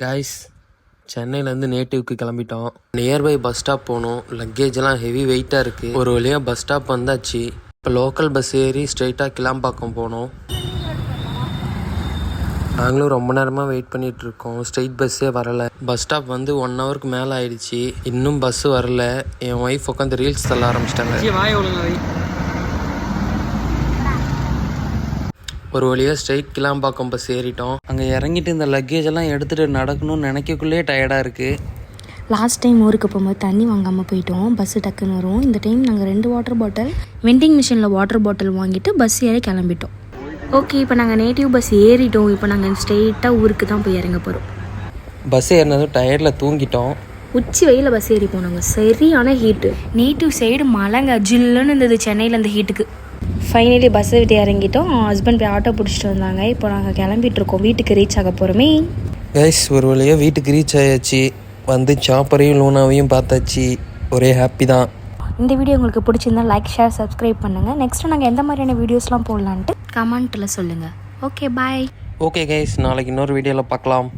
Guys, சென்னையிலேருந்து நேட்டிவ்க்கு கிளம்பிட்டோம். Nearby bus stop போகணும். லக்கேஜெல்லாம் ஹெவி வெயிட்டாக இருக்குது. ஒரு வழியாக பஸ் ஸ்டாப் வந்தாச்சு. இப்போ லோக்கல் பஸ் ஏறி ஸ்ட்ரெயிட்டாக கிளாம்பாக்கம் போகணும். நாங்களும் ரொம்ப நேரமாக வெயிட் பண்ணிகிட்ருக்கோம். ஸ்ட்ரெயிட் பஸ்ஸே வரலை. பஸ் ஸ்டாப் வந்து 1 ஹவருக்கு மேலே ஆயிடுச்சு. இன்னும் பஸ்ஸு வரல. என் ஒய்ஃப் உட்காந்து ரீல்ஸ் தள்ள ஆரம்பிச்சிட்டாங்க. ஒரு வழியாக ஸ்ட்ரெயிட் கிளாம்பாக்கம் பஸ் ஏறிட்டோம். அங்கே இறங்கிட்டு இந்த லக்கேஜ் எல்லாம் எடுத்துகிட்டு நடக்கணும்னு நினைக்கக்குள்ளே டயர்டாக இருக்குது. லாஸ்ட் டைம் ஊருக்கு போகும்போது தண்ணி வாங்காமல் போயிட்டோம். பஸ்ஸு டக்குன்னு வரும். இந்த டைம் நாங்கள் 2 வாட்டர் பாட்டில் வெண்டிங் மிஷினில் வாட்டர் பாட்டில் வாங்கிட்டு பஸ் ஏறி கிளம்பிட்டோம். ஓகே, இப்போ நாங்கள் நேட்டிவ் பஸ் ஏறிட்டோம். இப்போ நாங்கள் ஸ்ட்ரெயிட்டாக ஊருக்கு தான் போய் இறங்க போகிறோம். பஸ் ஏறினதும் டயர்டில் தூங்கிட்டோம். உச்சி வெயில பஸ் ஏறி போனாங்க. சரியான ஹீட்டு. நேட்டிவ் சைடு மழைங்க ஜில்லுன்னு இருந்தது சென்னையில் அந்த ஹீட்டுக்கு. ஃபைனலி பஸ்ஸை விட்டு இறங்கிட்டோம். ஹஸ்பண்ட் போய் ஆட்டோ பிடிச்சிட்டு வந்தாங்க. இப்போ நாங்கள் கிளம்பிட்டுருக்கோம். வீட்டுக்கு ரீச் ஆக போகிறோமே. கைஸ், ஒரு வழியாக வீட்டுக்கு ரீச் ஆயாச்சு. வந்து சாப்பரையும் லூனாவையும் பார்த்தாச்சு. ஒரே ஹாப்பி தான். இந்த வீடியோ உங்களுக்கு பிடிச்சிருந்தா லைக், ஷேர், சப்ஸ்கிரைப் பண்ணுங்கள். நெக்ஸ்ட்டு நாங்கள் எந்த மாதிரியான வீடியோஸ்லாம் போடலான்ட்டு கமெண்ட்டில் சொல்லுங்கள். ஓகே, பாய். ஓகே கைஸ், நாளைக்கு இன்னொரு வீடியோவில் பார்க்கலாம்.